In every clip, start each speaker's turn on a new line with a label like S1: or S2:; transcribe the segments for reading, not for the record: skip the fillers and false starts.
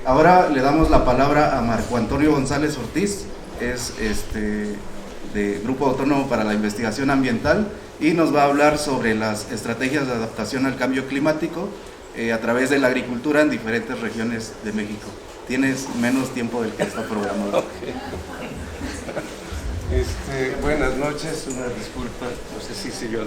S1: Ahora le damos la palabra a Marco Antonio González Ortiz, es de Grupo Autónomo para la Investigación Ambiental, y nos va a hablar sobre las estrategias de adaptación al cambio climático a través de la agricultura en diferentes regiones de México. Tienes menos tiempo del que está programado.
S2: Okay. Buenas noches, una disculpa, no sé si se yo.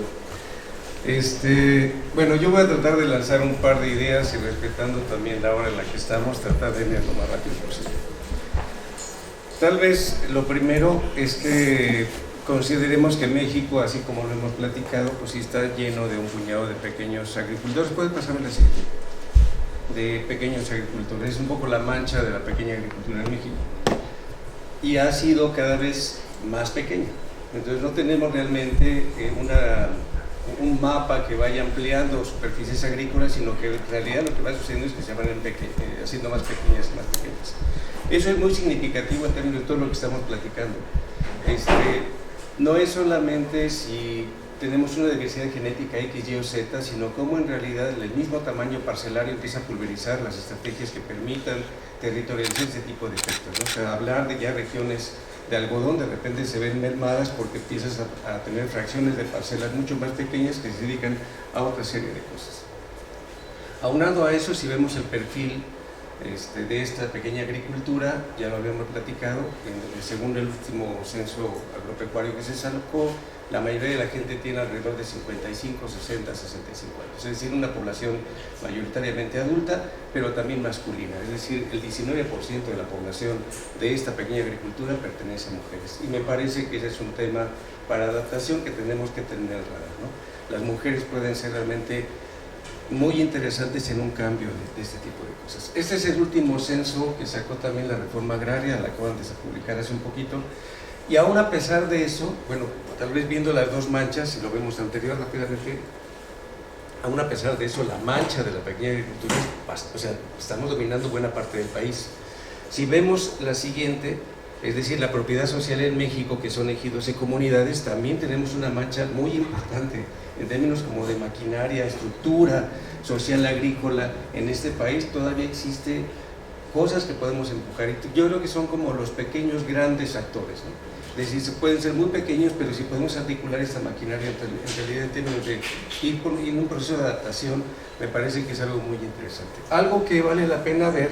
S2: Bueno, yo voy a tratar de lanzar un par de ideas y respetando también la hora en la que estamos, tratar de ir lo más rápido posible. Tal vez lo primero es que consideremos que México, así como lo hemos platicado, pues sí está lleno de un puñado de pequeños agricultores. ¿Puede pasarme la siguiente? De pequeños agricultores, es un poco la mancha de la pequeña agricultura en México. Y ha sido cada vez más pequeña. Entonces no tenemos realmente un mapa que vaya ampliando superficies agrícolas, sino que en realidad lo que va sucediendo es que se van haciendo más pequeñas y más pequeñas. Eso es muy significativo en términos de todo lo que estamos platicando. No es solamente si tenemos una diversidad genética X, Y o Z, sino cómo en realidad el mismo tamaño parcelario empieza a pulverizar las estrategias que permitan territorializar ese tipo de efectos, ¿no? O sea, hablar de ya regiones de algodón de repente se ven mermadas porque empiezas a tener fracciones de parcelas mucho más pequeñas que se dedican a otra serie de cosas. Aunado a eso, si vemos el perfil de esta pequeña agricultura, ya lo habíamos platicado, según el último censo agropecuario que se sacó, la mayoría de la gente tiene alrededor de 55, 60, 65 años, es decir, una población mayoritariamente adulta, pero también masculina, es decir, el 19% de la población de esta pequeña agricultura pertenece a mujeres, y me parece que ese es un tema para adaptación que tenemos que tener al radar, ¿no? Las mujeres pueden ser realmente muy interesantes en un cambio de este tipo de cosas. Este es el último censo que sacó también la reforma agraria, la acaban de publicar hace un poquito, y aún a pesar de eso, bueno, tal vez viendo las dos manchas, si lo vemos anterior rápidamente, aún a pesar de eso, la mancha de la pequeña agricultura, o sea, estamos dominando buena parte del país. Si vemos la siguiente, es decir, la propiedad social en México, que son ejidos y comunidades, también tenemos una mancha muy importante en términos como de maquinaria, estructura social agrícola. En este país todavía existe cosas que podemos empujar, y yo creo que son como los pequeños grandes actores, ¿no? Es decir, pueden ser muy pequeños, pero si podemos articular esta maquinaria en realidad en términos de ir en un proceso de adaptación, me parece que es algo muy interesante. Algo que vale la pena ver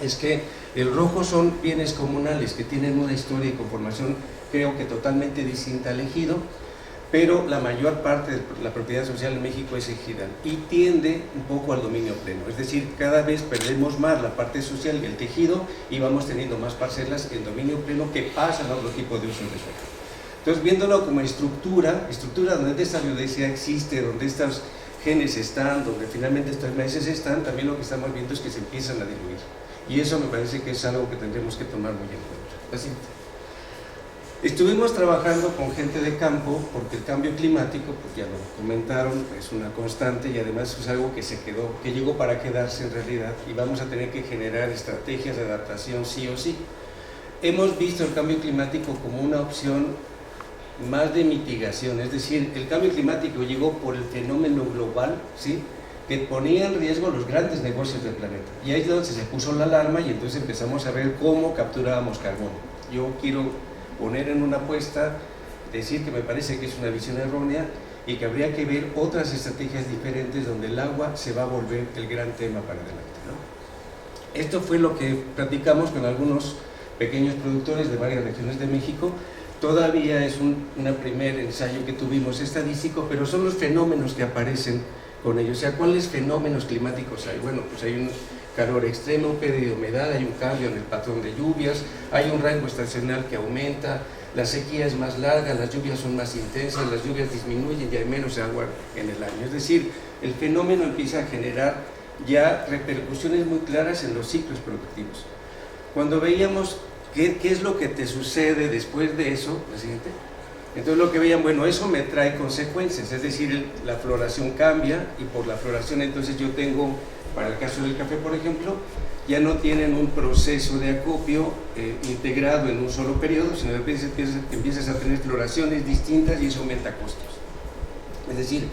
S2: es que el rojo son bienes comunales que tienen una historia y conformación creo que totalmente distinta al ejido, pero la mayor parte de la propiedad social en México es ejidal y tiende un poco al dominio pleno, es decir, cada vez perdemos más la parte social y el tejido y vamos teniendo más parcelas en dominio pleno que pasan a otro tipo de usos de suelo. Entonces, viéndolo como estructura donde esta biodiversidad existe, donde estos genes están, donde finalmente estas meses están, también lo que estamos viendo es que se empiezan a diluir, y eso me parece que es algo que tendremos que tomar muy en cuenta. La siguiente. Estuvimos trabajando con gente de campo porque el cambio climático, pues ya lo comentaron, es una constante y además es algo que llegó para quedarse en realidad, y vamos a tener que generar estrategias de adaptación sí o sí. Hemos visto el cambio climático como una opción más de mitigación, es decir, el cambio climático llegó por el fenómeno global, ¿sí?, que ponía en riesgo los grandes negocios del planeta, y ahí es donde se puso la alarma y entonces empezamos a ver cómo capturábamos carbono. Yo quiero poner en una apuesta, decir que me parece que es una visión errónea y que habría que ver otras estrategias diferentes donde el agua se va a volver el gran tema para adelante, ¿no? Esto fue lo que platicamos con algunos pequeños productores de varias regiones de México. Todavía es un primer ensayo que tuvimos estadístico, pero son los fenómenos que aparecen con ellos. O sea, ¿cuáles fenómenos climáticos hay? Bueno, pues hay un calor extremo, pérdida de humedad, hay un cambio en el patrón de lluvias, hay un rango estacional que aumenta, la sequía es más larga, las lluvias son más intensas, las lluvias disminuyen y hay menos agua en el año. Es decir, el fenómeno empieza a generar ya repercusiones muy claras en los ciclos productivos. Cuando veíamos qué es lo que te sucede después de eso, la siguiente, entonces lo que veían, bueno, eso me trae consecuencias, es decir, la floración cambia y por la floración entonces yo tengo, para el caso del café por ejemplo, ya no tienen un proceso de acopio integrado en un solo periodo, sino que empiezas a tener floraciones distintas y eso aumenta costos. Es decir,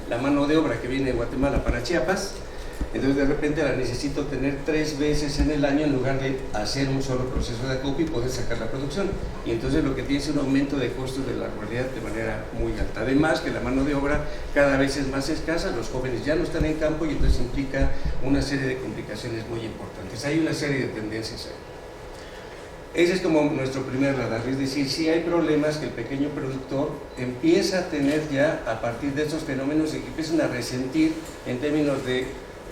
S2: la mano de obra que viene de Guatemala para Chiapas, Entonces de repente la necesito tener 3 veces en el año en lugar de hacer un solo proceso de acopio y poder sacar la producción. Y entonces lo que tiene es un aumento de costos de la ruralidad de manera muy alta. Además que la mano de obra cada vez es más escasa, los jóvenes ya no están en campo y entonces implica una serie de complicaciones muy importantes. Hay una serie de tendencias ahí. Ese es como nuestro primer radar, es decir, si hay problemas que el pequeño productor empieza a tener ya a partir de estos fenómenos y que empiezan a resentir en términos de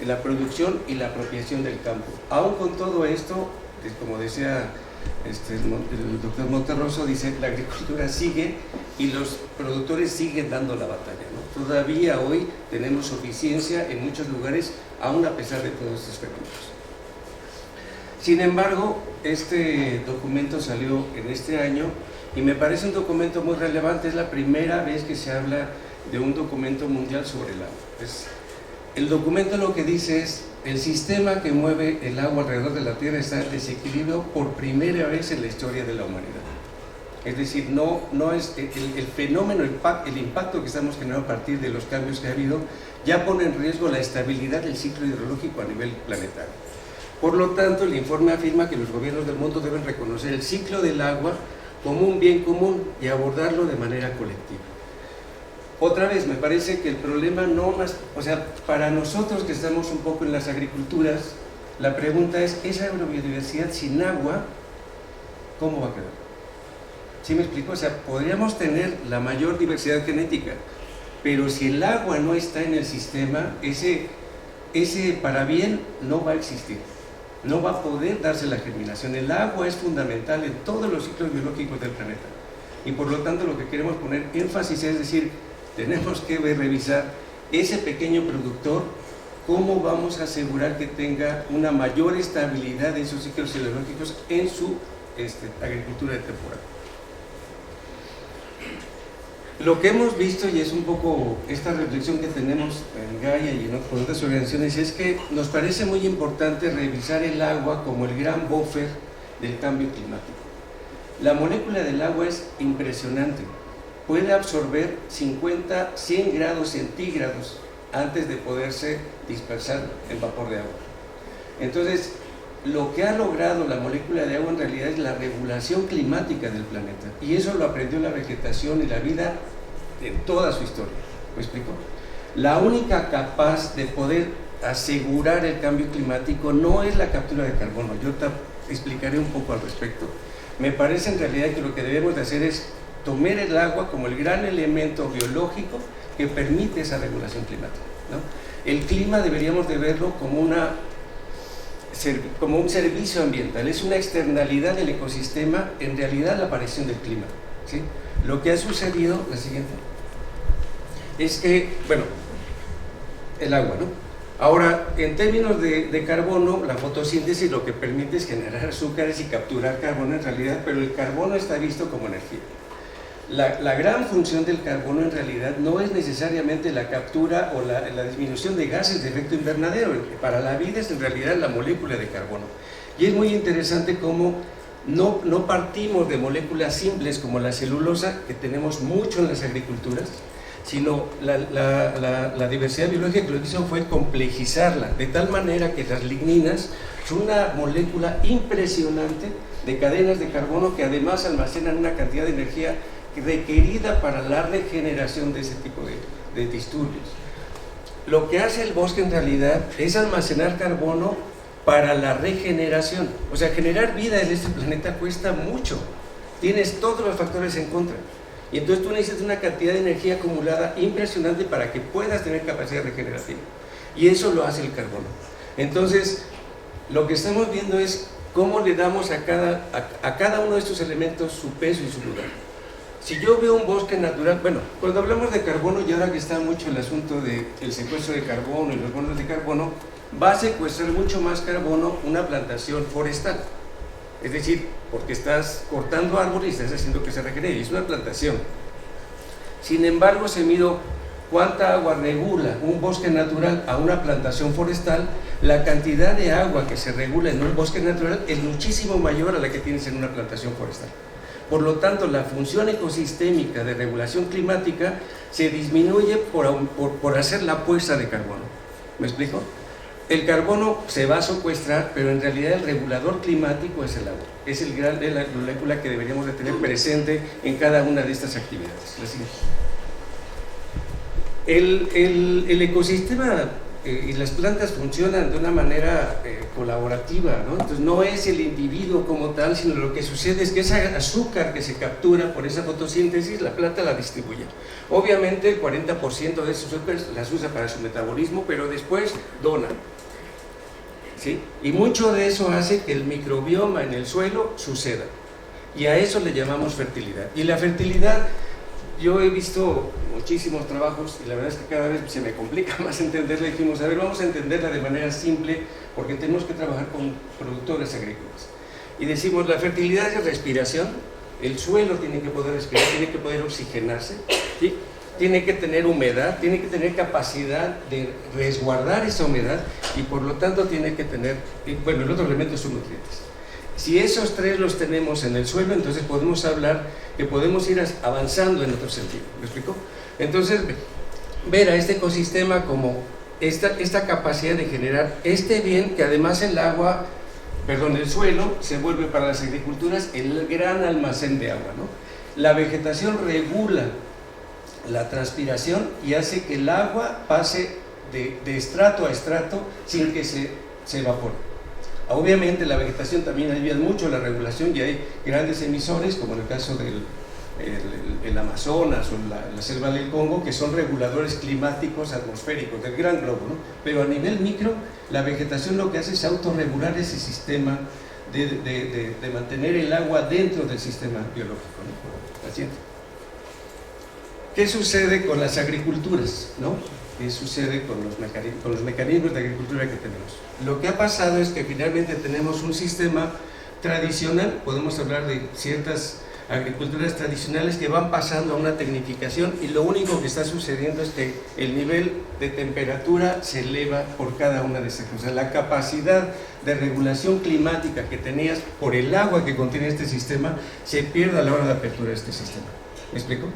S2: la producción y la apropiación del campo. Aún con todo esto, como decía el doctor Monterroso, dice, la agricultura sigue y los productores siguen dando la batalla, ¿no? Todavía hoy tenemos suficiencia en muchos lugares, aún a pesar de todos estos fenómenos. Sin embargo, este documento salió en este año y me parece un documento muy relevante. Es la primera vez que se habla de un documento mundial sobre el agua. El documento lo que dice es: el sistema que mueve el agua alrededor de la Tierra está en desequilibrio por primera vez en la historia de la humanidad. Es decir, no es el fenómeno, el impacto que estamos generando a partir de los cambios que ha habido, ya pone en riesgo la estabilidad del ciclo hidrológico a nivel planetario. Por lo tanto, el informe afirma que los gobiernos del mundo deben reconocer el ciclo del agua como un bien común y abordarlo de manera colectiva. Otra vez, me parece que el problema no más, o sea, para nosotros que estamos un poco en las agriculturas, la pregunta es, esa agrobiodiversidad sin agua, ¿cómo va a quedar? ¿Sí me explico? O sea, podríamos tener la mayor diversidad genética, pero si el agua no está en el sistema, ese para bien no va a existir, no va a poder darse la germinación. El agua es fundamental en todos los ciclos biológicos del planeta, y por lo tanto lo que queremos poner énfasis es decir, tenemos que revisar ese pequeño productor, cómo vamos a asegurar que tenga una mayor estabilidad en sus ciclos hidrológicos en su agricultura de temporada. Lo que hemos visto, y es un poco esta reflexión que tenemos en Gaia y con otras organizaciones, es que nos parece muy importante revisar el agua como el gran buffer del cambio climático. La molécula del agua es impresionante. Puede absorber 100 grados centígrados antes de poderse dispersar en vapor de agua. Entonces, lo que ha logrado la molécula de agua en realidad es la regulación climática del planeta, y eso lo aprendió la vegetación y la vida en toda su historia. ¿Me explico? La única capaz de poder asegurar el cambio climático no es la captura de carbono. Yo te explicaré un poco al respecto. Me parece en realidad que lo que debemos de hacer es tomar el agua como el gran elemento biológico que permite esa regulación climática, ¿no? El clima deberíamos de verlo como un servicio ambiental, es una externalidad del ecosistema, en realidad la aparición del clima, ¿sí? Lo que ha sucedido, la siguiente, es que, bueno, el agua, ¿no? Ahora, en términos de carbono, la fotosíntesis lo que permite es generar azúcares y capturar carbono en realidad, pero el carbono está visto como energía. La gran función del carbono en realidad no es necesariamente la captura o la disminución de gases de efecto invernadero. Para la vida es en realidad la molécula de carbono. Y es muy interesante cómo no partimos de moléculas simples como la celulosa, que tenemos mucho en las agriculturas, sino la diversidad biológica que lo que hizo fue complejizarla, de tal manera que las ligninas son una molécula impresionante de cadenas de carbono que además almacenan una cantidad de energía requerida para la regeneración de ese tipo de disturbios. Lo que hace el bosque en realidad es almacenar carbono para la regeneración. O sea, generar vida en este planeta cuesta mucho, tienes todos los factores en contra, y entonces tú necesitas una cantidad de energía acumulada impresionante para que puedas tener capacidad regenerativa, y eso lo hace el carbono. Entonces, lo que estamos viendo es cómo le damos a cada uno de estos elementos su peso y su lugar. Si yo veo un bosque natural, bueno, cuando hablamos de carbono, y ahora que está mucho el asunto del secuestro de carbono y los bonos de carbono, va a secuestrar mucho más carbono una plantación forestal. Es decir, porque estás cortando árboles y estás haciendo que se regenere, es una plantación. Sin embargo, se midió cuánta agua regula un bosque natural a una plantación forestal. La cantidad de agua que se regula en un bosque natural es muchísimo mayor a la que tienes en una plantación forestal. Por lo tanto, la función ecosistémica de regulación climática se disminuye por hacer la puesta de carbono. ¿Me explico? el carbono se va a secuestrar, pero en realidad el regulador climático es el agua. Es la molécula que deberíamos de tener presente en cada una de estas actividades. La siguiente. El ecosistema y las plantas funcionan de una manera colaborativa, ¿no? Entonces no es el individuo como tal, sino lo que sucede es que ese azúcar que se captura por esa fotosíntesis, la planta la distribuye. Obviamente el 40% de esos azúcares las usa para su metabolismo, pero después dona, ¿sí? Y mucho de eso hace que el microbioma en el suelo suceda, y a eso le llamamos fertilidad. Y la fertilidad, yo he visto muchísimos trabajos y la verdad es que cada vez se me complica más entenderla. Dijimos, a ver, vamos a entenderla de manera simple porque tenemos que trabajar con productores agrícolas. Y decimos, la fertilidad es respiración, el suelo tiene que poder respirar, tiene que poder oxigenarse, ¿sí? Tiene que tener humedad, tiene que tener capacidad de resguardar esa humedad y por lo tanto tiene que tener, bueno, el otro elemento son nutrientes. Si esos tres los tenemos en el suelo, entonces podemos hablar que podemos ir avanzando en otro sentido. ¿Me explico? Entonces, ver a este ecosistema como esta capacidad de generar este bien que además el suelo se vuelve para las agriculturas el gran almacén de agua, ¿no? La vegetación regula la transpiración y hace que el agua pase de estrato a estrato sin que se evapore. Obviamente la vegetación también ayuda mucho a la regulación y hay grandes emisores como en el caso del Amazonas o la selva del Congo, que son reguladores climáticos atmosféricos del gran globo, ¿no? Pero a nivel micro la vegetación lo que hace es autorregular ese sistema de mantener el agua dentro del sistema biológico, ¿no? Así. ¿Qué sucede con las agriculturas, ¿no? ¿Qué sucede con los mecanismos de agricultura que tenemos? Lo que ha pasado es que finalmente tenemos un sistema tradicional, podemos hablar de ciertas agriculturas tradicionales que van pasando a una tecnificación y lo único que está sucediendo es que el nivel de temperatura se eleva por cada una de esas cosas. O sea, la capacidad de regulación climática que tenías por el agua que contiene este sistema se pierde a la hora de apertura de este sistema. ¿Me explico?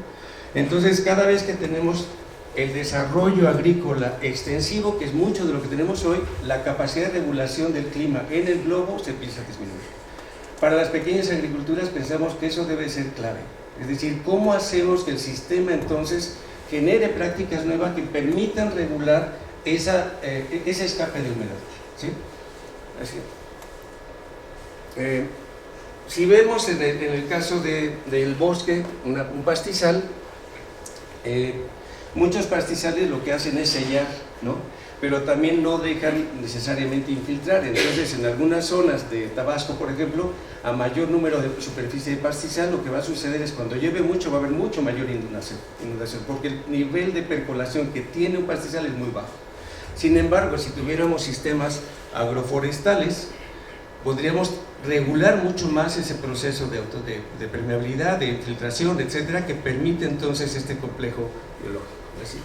S2: Entonces, cada vez que tenemos el desarrollo agrícola extensivo, que es mucho de lo que tenemos hoy, la capacidad de regulación del clima en el globo se empieza a disminuir. Para las pequeñas agriculturas pensamos que eso debe ser clave, es decir, cómo hacemos que el sistema entonces genere prácticas nuevas que permitan regular ese escape de humedad, ¿sí? Así. Si vemos en el caso del bosque, un pastizal, muchos pastizales lo que hacen es sellar, ¿no? Pero también no dejan necesariamente infiltrar. Entonces, en algunas zonas de Tabasco, por ejemplo, a mayor número de superficie de pastizal, lo que va a suceder es cuando llueve mucho, va a haber mucho mayor inundación, porque el nivel de percolación que tiene un pastizal es muy bajo. Sin embargo, si tuviéramos sistemas agroforestales, podríamos regular mucho más ese proceso de permeabilidad, de infiltración, etcétera, que permite entonces este complejo biológico. Así.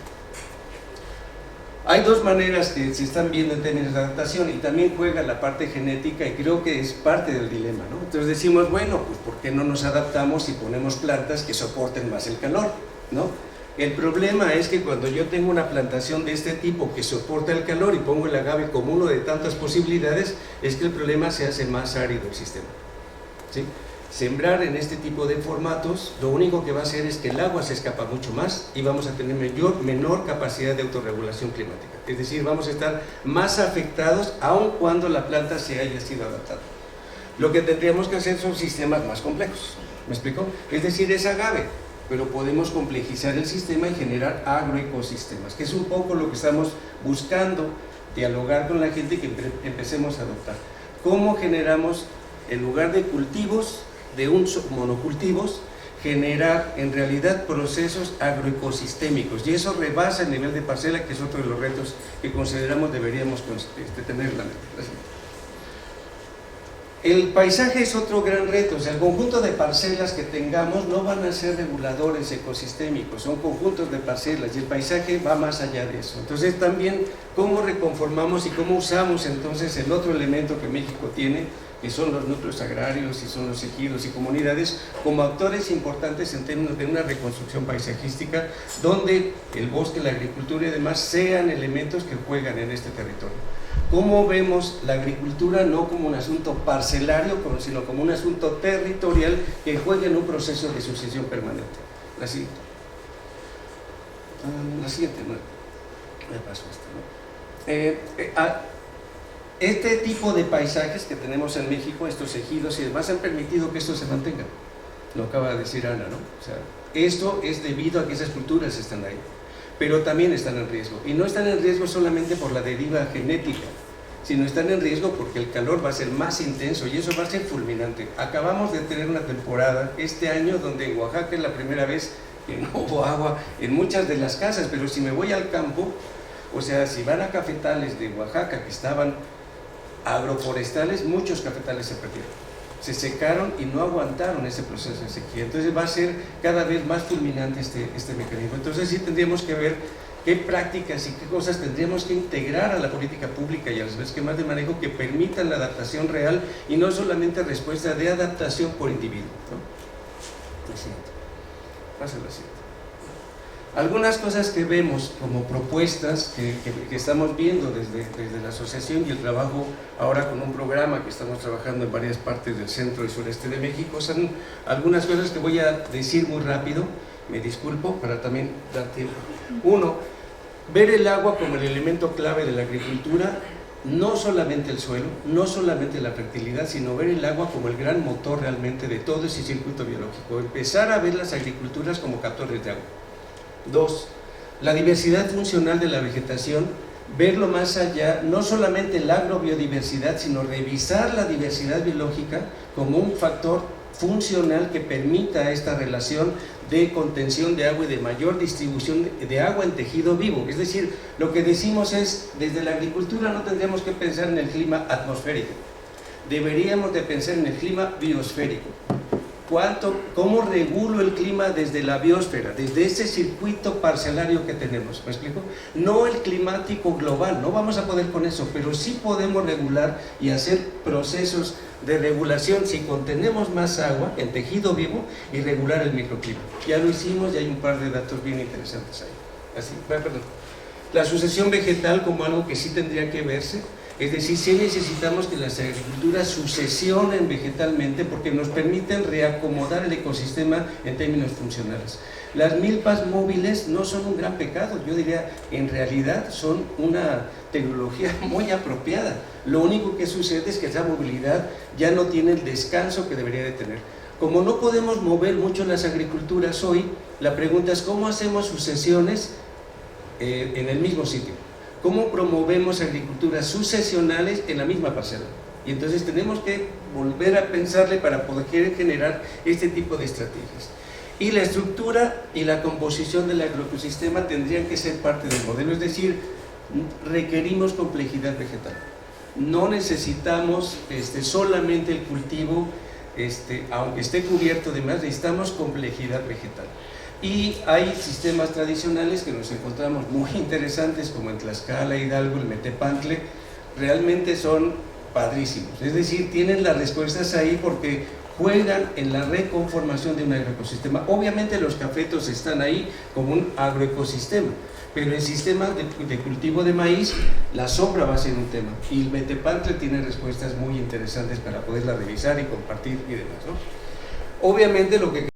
S2: Hay dos maneras que se están viendo en términos de adaptación y también juega la parte genética y creo que es parte del dilema, ¿no? Entonces decimos, bueno, pues ¿por qué no nos adaptamos y ponemos plantas que soporten más el calor, ¿no? El problema es que cuando yo tengo una plantación de este tipo que soporta el calor y pongo el agave como uno de tantas posibilidades, es que el problema se hace más árido el sistema, ¿sí? Sembrar en este tipo de formatos, lo único que va a hacer es que el agua se escapa mucho más y vamos a tener menor capacidad de autorregulación climática. Es decir, vamos a estar más afectados aun cuando la planta se haya sido adaptada. Lo que tendríamos que hacer son sistemas más complejos. ¿Me explico? Es decir, es agave, pero podemos complejizar el sistema y generar agroecosistemas, que es un poco lo que estamos buscando, dialogar con la gente y que empecemos a adoptar. ¿Cómo generamos, en lugar de cultivos, de monocultivos, generar en realidad procesos agroecosistémicos? Y eso rebasa el nivel de parcela, que es otro de los retos que consideramos deberíamos tener en la mente. El paisaje es otro gran reto. O sea, el conjunto de parcelas que tengamos no van a ser reguladores ecosistémicos, son conjuntos de parcelas y el paisaje va más allá de eso. Entonces también cómo reconformamos y cómo usamos entonces el otro elemento que México tiene, que son los núcleos agrarios y son los ejidos y comunidades, como actores importantes en términos de una reconstrucción paisajística, donde el bosque, la agricultura y demás sean elementos que juegan en este territorio. cómo vemos la agricultura no como un asunto parcelario, sino como un asunto territorial que juega en un proceso de sucesión permanente. La siguiente. La siguiente, no. Me paso esta, ¿no? Este tipo de paisajes que tenemos en México, estos ejidos y demás, han permitido que esto se mantenga. Lo acaba de decir Ana, ¿no? O sea, esto es debido a que esas culturas están ahí, pero también están en riesgo. Y no están en riesgo solamente por la deriva genética, sino están en riesgo porque el calor va a ser más intenso y eso va a ser fulminante. Acabamos de tener una temporada este año donde en Oaxaca es la primera vez que no hubo agua en muchas de las casas, pero si me voy al campo, o sea, si van a cafetales de Oaxaca que estaban agroforestales, muchos cafetales se perdieron, se secaron y no aguantaron ese proceso de sequía. Entonces va a ser cada vez más fulminante este mecanismo. Entonces sí tendríamos que ver qué prácticas y qué cosas tendríamos que integrar a la política pública y a los esquemas de manejo que permitan la adaptación real y no solamente respuesta de adaptación por individuo, ¿no? Lo siguiente. Pasa lo siguiente. Algunas cosas que vemos como propuestas que estamos viendo desde la asociación y el trabajo ahora con un programa que estamos trabajando en varias partes del centro y sureste de México, son algunas cosas que voy a decir muy rápido, me disculpo para también dar tiempo. Uno, ver el agua como el elemento clave de la agricultura, no solamente el suelo, no solamente la fertilidad, sino ver el agua como el gran motor realmente de todo ese circuito biológico, empezar a ver las agriculturas como captores de agua. Dos, la diversidad funcional de la vegetación, verlo más allá, no solamente la agrobiodiversidad, sino revisar la diversidad biológica como un factor funcional que permita esta relación de contención de agua y de mayor distribución de agua en tejido vivo. Es decir, lo que decimos es, desde la agricultura no tendríamos que pensar en el clima atmosférico, deberíamos de pensar en el clima biosférico. ¿Cómo regulo el clima desde la biosfera, desde ese circuito parcelario que tenemos? ¿Me explico? No el climático global, no vamos a poder con eso, pero sí podemos regular y hacer procesos de regulación si contenemos más agua en tejido vivo y regular el microclima. Ya lo hicimos y hay un par de datos bien interesantes ahí. Así, perdón. La sucesión vegetal como algo que sí tendría que verse. Es decir, sí necesitamos que las agriculturas sucesionen vegetalmente porque nos permiten reacomodar el ecosistema en términos funcionales. Las milpas móviles no son un gran pecado, yo diría, en realidad son una tecnología muy apropiada. Lo único que sucede es que esa movilidad ya no tiene el descanso que debería de tener. Como no podemos mover mucho las agriculturas hoy, la pregunta es ¿cómo hacemos sucesiones en el mismo sitio? ¿Cómo promovemos agriculturas sucesionales en la misma parcela? Y entonces tenemos que volver a pensarle para poder generar este tipo de estrategias. Y la estructura y la composición del agroecosistema tendrían que ser parte del modelo, es decir, requerimos complejidad vegetal. No necesitamos solamente el cultivo, aunque esté cubierto de más, necesitamos complejidad vegetal. Y hay sistemas tradicionales que nos encontramos muy interesantes, como en Tlaxcala, Hidalgo, el Metepantle, realmente son padrísimos. Es decir, tienen las respuestas ahí porque juegan en la reconformación de un agroecosistema. Obviamente los cafetos están ahí como un agroecosistema, pero en sistemas de cultivo de maíz, la sombra va a ser un tema. Y el Metepantle tiene respuestas muy interesantes para poderla revisar y compartir y demás, ¿no? Obviamente lo que